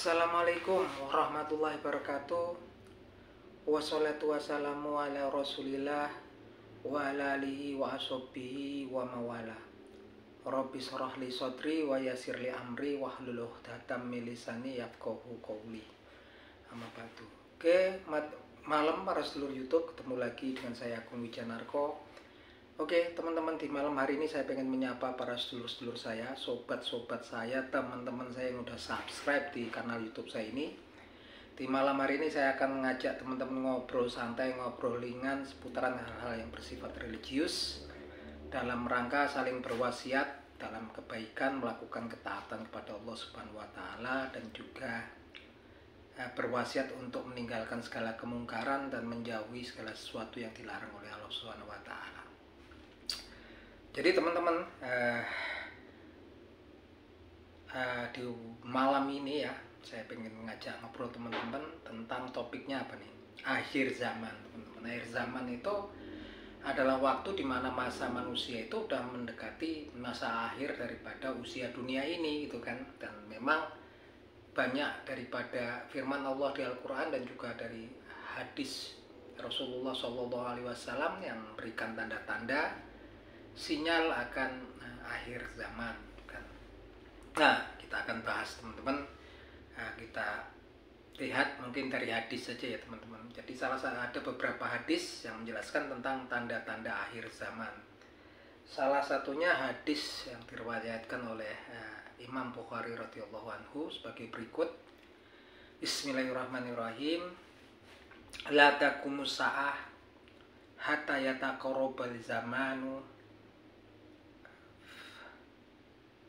Assalamualaikum warahmatullahi wabarakatuh. Wassalatu wassalamu ala rasulillah wa ala alihi wa ashabihi wa mawala. Rabbi shrah li sadri wa yassir li amri wahlul 'uqdatam min lisani yafqahu qawli. Amma ba'du. Oke, malam para seluruh YouTube, ketemu lagi dengan saya Agung Wijanarko. Oke teman-teman, di malam hari ini saya pengen menyapa para sedulur-sedulur saya, sobat-sobat saya, teman-teman saya yang udah subscribe di kanal YouTube saya ini. Di malam hari ini saya akan mengajak teman-teman ngobrol santai, ngobrol ringan seputaran hal-hal yang bersifat religius dalam rangka saling berwasiat dalam kebaikan, melakukan ketaatan kepada Allah Subhanahu wa taala, dan juga berwasiat untuk meninggalkan segala kemungkaran dan menjauhi segala sesuatu yang dilarang oleh Allah Subhanahu wa taala. Jadi teman-teman, di malam ini ya, saya pengen mengajak ngobrol teman-teman tentang topiknya apa nih? Akhir zaman, teman-teman. Akhir zaman itu adalah waktu di mana masa manusia itu udah mendekati masa akhir daripada usia dunia ini gitu kan. Dan memang banyak daripada firman Allah di Al-Quran dan juga dari hadis Rasulullah SAW yang memberikan tanda-tanda sinyal akan akhir zaman kan. Nah, kita akan bahas teman-teman. Kita lihat mungkin dari hadis saja ya teman-teman. Jadi ada beberapa hadis yang menjelaskan tentang tanda-tanda akhir zaman. Salah satunya hadis yang diriwayatkan oleh Imam Bukhari radhiyallahu anhu sebagai berikut. Bismillahirrahmanirrahim. La taqumus sa'ah hatta yataqarrabal zamanu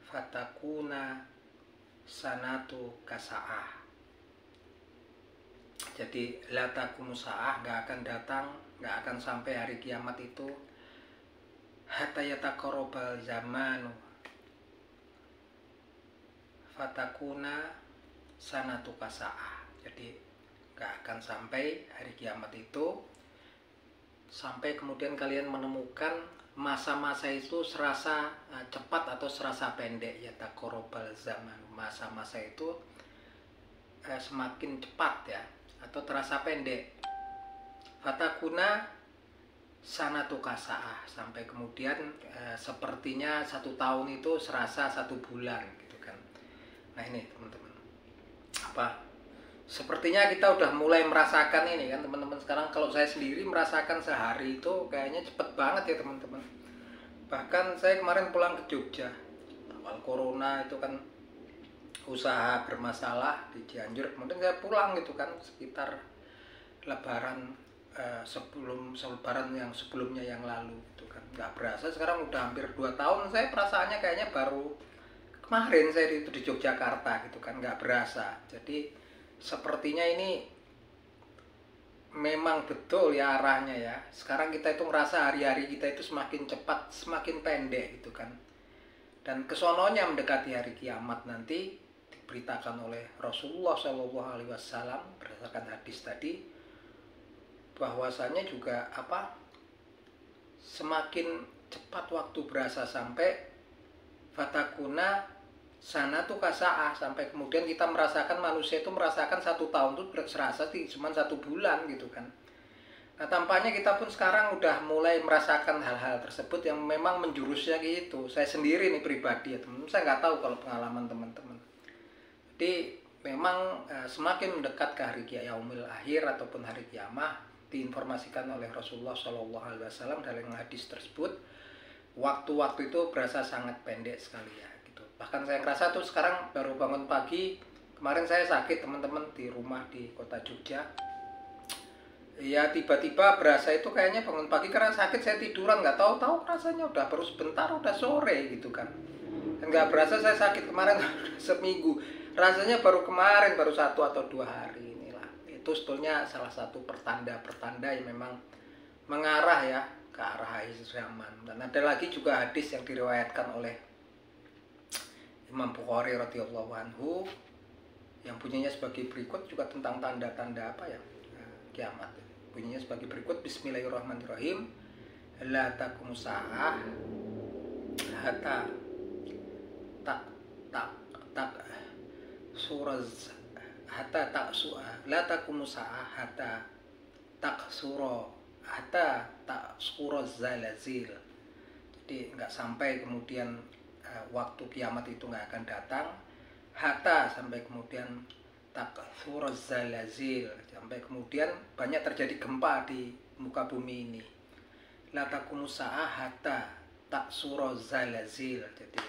fatakuna sanatu kasa'ah. Jadi la taqumus sa'ah, nggak akan datang, nggak akan sampai hari kiamat itu hatta yataqarrabal zamanu fatakuna sanatu kasa'ah. Jadi nggak akan sampai hari kiamat itu sampai kemudian kalian menemukan masa-masa itu serasa cepat atau serasa pendek. Ya taqarrabal zaman, masa-masa itu semakin cepat ya, atau terasa pendek. Fatakuna sanatu kasa'ah, sampai kemudian sepertinya 1 tahun itu serasa 1 bulan gitu kan. Nah ini teman-teman, sepertinya kita udah mulai merasakan ini kan teman-teman. Sekarang kalau saya sendiri merasakan sehari itu kayaknya cepet banget ya teman-teman. Bahkan saya kemarin pulang ke Jogja awal corona itu kan, usaha bermasalah di Cianjur, kemudian saya pulang gitu kan sekitar lebaran, sebelum lebaran yang sebelumnya yang lalu gitu kan. Nggak berasa sekarang udah hampir 2 tahun. Saya perasaannya kayaknya baru kemarin saya itu di Yogyakarta gitu kan, nggak berasa. Jadi sepertinya ini memang betul ya arahnya ya. Sekarang kita itu merasa hari-hari kita itu semakin cepat, semakin pendek gitu kan. Dan kesononya mendekati hari kiamat nanti, diberitakan oleh Rasulullah SAW berdasarkan hadis tadi, bahwasanya juga semakin cepat waktu berasa sampai fatakuna sanatu kasa'ah, sampai kemudian kita merasakan, manusia itu merasakan 1 tahun itu serasa cuma 1 bulan gitu kan. Nah tampaknya kita pun sekarang udah mulai merasakan hal-hal tersebut yang memang menjurusnya gitu. Saya sendiri nih pribadi ya teman-teman, saya nggak tahu kalau pengalaman teman-teman. Jadi memang semakin mendekat ke hari yaumil akhir ataupun hari kiamah, diinformasikan oleh Rasulullah SAW dalam hadis tersebut, waktu-waktu itu berasa sangat pendek sekali ya. Bahkan saya ngerasa tuh sekarang baru bangun pagi, kemarin saya sakit teman-teman di rumah di kota Jogja. Ya tiba-tiba berasa itu kayaknya bangun pagi karena sakit, saya tiduran nggak tahu rasanya udah baru sebentar udah sore gitu kan. Dan nggak berasa saya sakit kemarin seminggu, rasanya baru kemarin, baru 1 atau 2 hari inilah. Itu sebetulnya salah satu pertanda yang memang mengarah ya ke arah akhir zaman. Dan ada lagi juga hadis yang diriwayatkan oleh Imam Bukhari radhiyallahu anhu yang bunyinya sebagai berikut, juga tentang tanda-tanda kiamat. Bunyinya sebagai berikut. Bismillahirrahmanirrahim. La taqumus sa'ah hatta tak surah hatta taksua la taqumu sa'ah hatta taksuro hatta taksuro zalazil. Jadi nggak sampai kemudian waktu kiamat itu nggak akan datang, hatta sampai kemudian taksuro zalazil, sampai kemudian banyak terjadi gempa di muka bumi ini. La taqumu sa'ah hatta taksuro zalazil. Jadi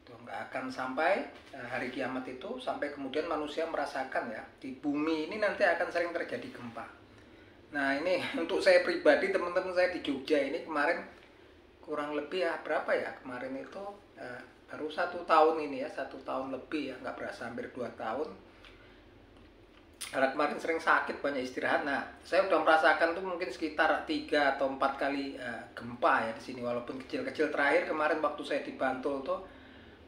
itu nggak akan sampai hari kiamat itu sampai kemudian manusia merasakan ya di bumi ini nanti akan sering terjadi gempa. Nah ini untuk saya pribadi, teman-teman saya di Jogja ini kemarin kurang lebih ya berapa ya kemarin itu baru 1 tahun ini ya, 1 tahun lebih ya, nggak berasa hampir 2 tahun. Karena kemarin sering sakit, banyak istirahat. Nah saya udah merasakan tuh mungkin sekitar 3 atau 4 kali gempa ya di sini, walaupun kecil-kecil. Terakhir kemarin waktu saya di Bantul tuh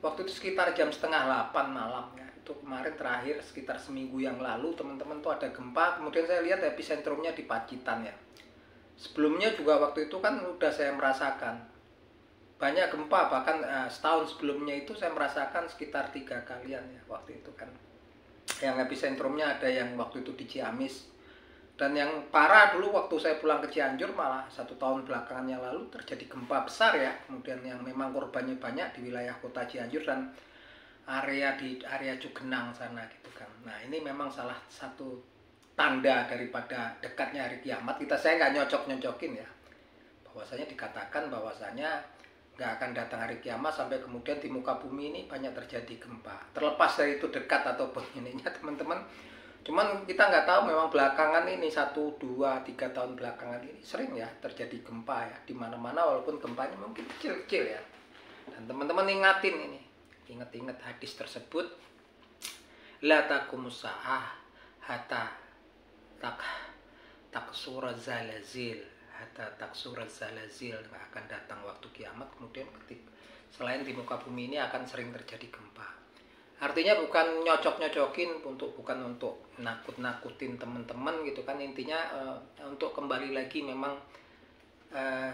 waktu itu sekitar jam setengah 8 malam ya. Itu kemarin terakhir sekitar seminggu yang lalu teman-teman tuh ada gempa. Kemudian saya lihat epicentrumnya di Pacitan ya. Sebelumnya juga waktu itu kan udah saya merasakan banyak gempa, bahkan setahun sebelumnya itu saya merasakan sekitar 3 kalian ya waktu itu kan. Yang epicentrumnya ada yang waktu itu di Ciamis, dan yang parah dulu waktu saya pulang ke Cianjur malah 1 tahun belakangan yang lalu terjadi gempa besar ya. Kemudian yang memang korbannya banyak di wilayah kota Cianjur dan di area Cugenang sana gitu kan. Nah ini memang salah satu tanda daripada dekatnya hari kiamat. Saya nggak nyocok-nyocokin ya, bahwasanya dikatakan bahwasanya nggak akan datang hari kiamat sampai kemudian di muka bumi ini banyak terjadi gempa. Terlepas dari itu dekat ataupun ininya teman-teman, cuman kita nggak tahu memang belakangan ini 1, 2, 3 tahun belakangan ini sering ya terjadi gempa ya di mana-mana, walaupun gempanya mungkin kecil-kecil ya. Dan teman-teman ingatin ini, ingat-ingat hadis tersebut, la taqumu sa'ah hatta taksura zalazil, hatta taksura zalazil, nggak akan datang waktu kiamat kemudian selain di muka bumi ini akan sering terjadi gempa. Artinya bukan nyocok-nyocokin, bukan untuk nakut-nakutin teman-teman gitu kan. Intinya untuk kembali lagi memang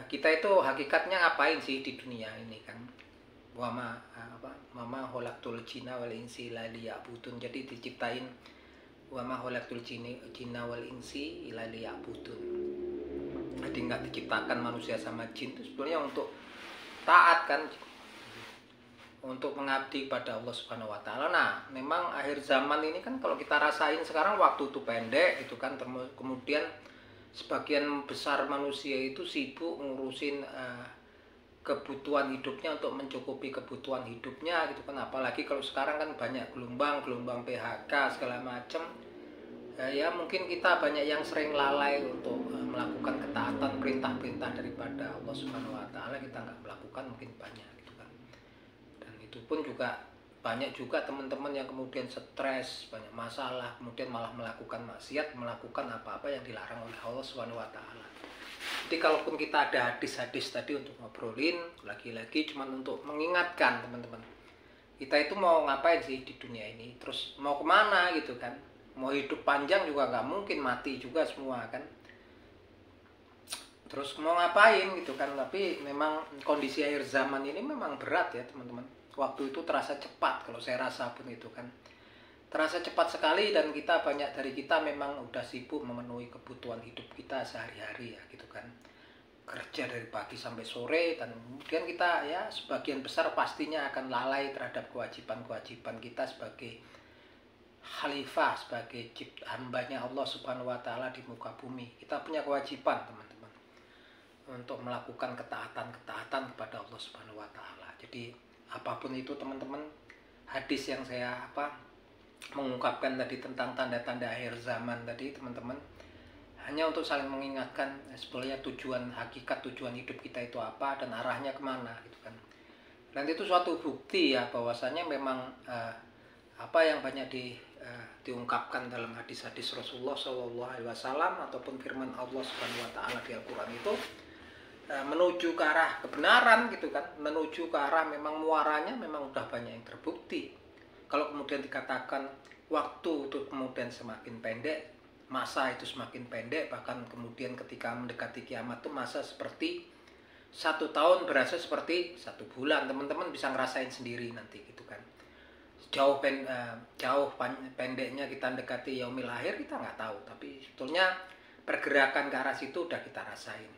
kita itu hakikatnya ngapain sih di dunia ini kan. Mama khalaqtul jinna wal insi illa liya'budun. Jadi diciptain wama khalaqtul jinna wal insi illa liya'budun. Jadi nggak diciptakan manusia sama jin itu sebenarnya untuk taat kan, untuk mengabdi pada Allah Subhanahu wa taala. Nah, memang akhir zaman ini kan kalau kita rasain sekarang waktu itu pendek gitu kan. Kemudian sebagian besar manusia itu sibuk ngurusin kebutuhan hidupnya, untuk mencukupi kebutuhan hidupnya gitu kan. Apalagi kalau sekarang kan banyak gelombang PHK segala macam. Ya mungkin kita banyak yang sering lalai untuk melakukan ketaatan perintah-perintah daripada Allah Subhanahu wa taala. Kita nggak melakukan mungkin banyak gitu kan. Dan itu pun juga banyak juga teman-teman yang kemudian stres, banyak masalah, kemudian malah melakukan maksiat, melakukan apa-apa yang dilarang oleh Allah Subhanahu wa taala. Jadi kalaupun kita ada hadis-hadis tadi untuk ngobrolin, lagi-lagi cuman untuk mengingatkan teman-teman, kita itu mau ngapain sih di dunia ini, terus mau kemana gitu kan. Mau hidup panjang juga nggak mungkin, mati juga semua kan. Terus mau ngapain gitu kan. Tapi memang kondisi akhir zaman ini memang berat ya teman-teman. Waktu itu terasa cepat, kalau saya rasa pun itu kan terasa cepat sekali. Dan banyak dari kita memang udah sibuk memenuhi kebutuhan hidup kita sehari-hari ya gitu kan. Kerja dari pagi sampai sore, dan kemudian kita ya sebagian besar pastinya akan lalai terhadap kewajiban-kewajiban kita sebagai khalifah, sebagai hambanya Allah Subhanahu wa taala di muka bumi. Kita punya kewajiban teman-teman untuk melakukan ketaatan kepada Allah Subhanahu wa taala. Jadi apapun itu teman-teman, hadis yang saya mengungkapkan tadi tentang tanda-tanda akhir zaman tadi teman-teman, hanya untuk saling mengingatkan sebenarnya hakikat tujuan hidup kita itu apa dan arahnya kemana gitu kan. Dan itu suatu bukti ya bahwasanya memang apa yang banyak diungkapkan dalam hadis-hadis Rasulullah SAW ataupun firman Allah Subhanahu wa taala di Al-Qur'an itu menuju ke arah kebenaran gitu kan, menuju ke arah memang muaranya memang udah banyak yang terbukti. Kalau kemudian dikatakan waktu itu kemudian semakin pendek, masa itu semakin pendek, bahkan kemudian ketika mendekati kiamat itu masa seperti 1 tahun berasa seperti 1 bulan. Teman-teman bisa ngerasain sendiri nanti gitu kan. pendeknya kita mendekati yaumil akhir kita nggak tahu, tapi sebetulnya pergerakan ke arah situ udah kita rasain.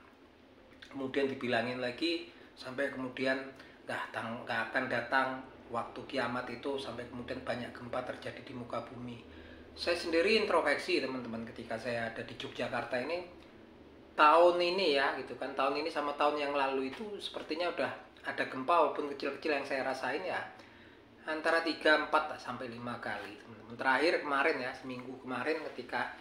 Kemudian dibilangin lagi sampai kemudian nggak akan datang waktu kiamat itu, sampai kemudian banyak gempa terjadi di muka bumi. Saya sendiri introspeksi teman-teman, ketika saya ada di Yogyakarta ini tahun ini ya gitu kan, tahun ini sama tahun yang lalu itu sepertinya udah ada gempa walaupun kecil-kecil yang saya rasain ya antara 3, 4 sampai 5 kali teman-teman. Terakhir kemarin ya, seminggu kemarin ketika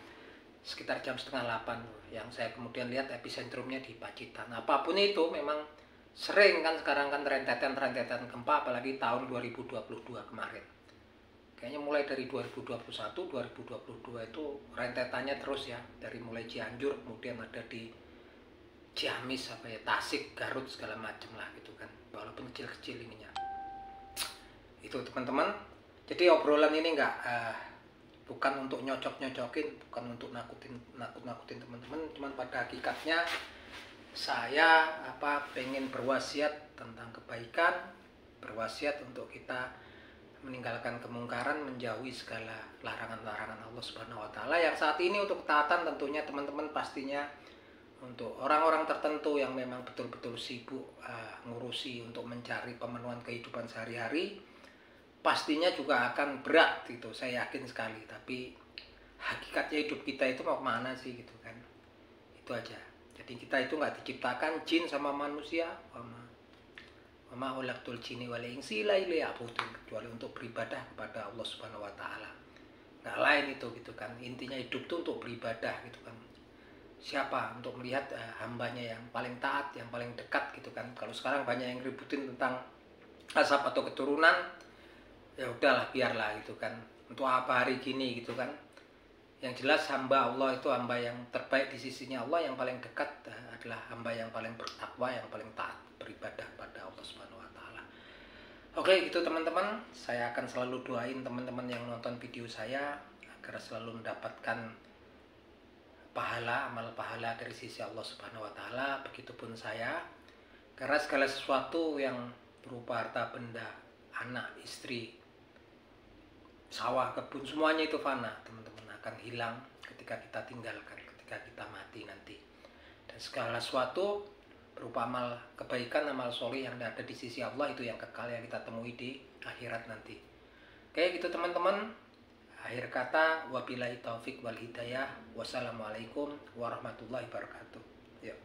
sekitar jam setengah 8 yang saya kemudian lihat epicentrumnya di Pacitan. Apapun itu memang sering kan sekarang kan rentetan gempa, apalagi tahun 2022 kemarin. Kayaknya mulai dari 2021, 2022 itu rentetannya terus ya, dari mulai Cianjur kemudian ada di Ciamis, Tasik, Garut segala macam lah gitu kan. Walaupun kecil-kecil ininya. Itu teman-teman. Jadi obrolan ini bukan untuk nyocok-nyocokin, bukan untuk nakut-nakutin teman-teman, cuman pada hakikatnya saya pengen berwasiat tentang kebaikan, berwasiat untuk kita meninggalkan kemungkaran, menjauhi segala larangan-larangan Allah Subhanahu wa taala yang saat ini untuk ketaatan tentunya teman-teman pastinya untuk orang-orang tertentu yang memang betul-betul sibuk ngurusi untuk mencari pemenuhan kehidupan sehari-hari, pastinya juga akan berat gitu, saya yakin sekali. Tapi hakikatnya hidup kita itu mau kemana sih gitu kan, itu aja. Jadi kita itu nggak diciptakan jin sama manusia, wama khalaqtul jinni wal insa illa liya'budun, kecuali untuk beribadah kepada Allah Subhanahu wa taala. Nggak lain itu gitu kan. Intinya hidup itu untuk beribadah gitu kan. Siapa untuk melihat hambanya yang paling taat, yang paling dekat gitu kan. Kalau sekarang banyak yang ributin tentang asap atau keturunan, ya udahlah biarlah gitu kan, untuk apa hari gini gitu kan. Yang jelas hamba Allah itu hamba yang terbaik di sisinya Allah, yang paling dekat adalah hamba yang paling bertakwa, yang paling taat beribadah pada Allah Subhanahu wa taala. Oke, itu teman-teman, saya akan selalu doain teman-teman yang nonton video saya agar selalu mendapatkan pahala, amal pahala dari sisi Allah Subhanahu wa taala. Begitupun saya, karena segala sesuatu yang berupa harta benda, anak, istri, sawah, kebun, semuanya itu fana teman-teman, akan hilang ketika kita tinggalkan, ketika kita mati nanti. Dan segala sesuatu berupa amal kebaikan, amal soleh yang ada di sisi Allah itu yang kekal, yang kita temui di akhirat nanti. Oke gitu teman-teman, akhir kata wabillahi taufik wal hidayah, wassalamualaikum warahmatullahi wabarakatuh. Yuk.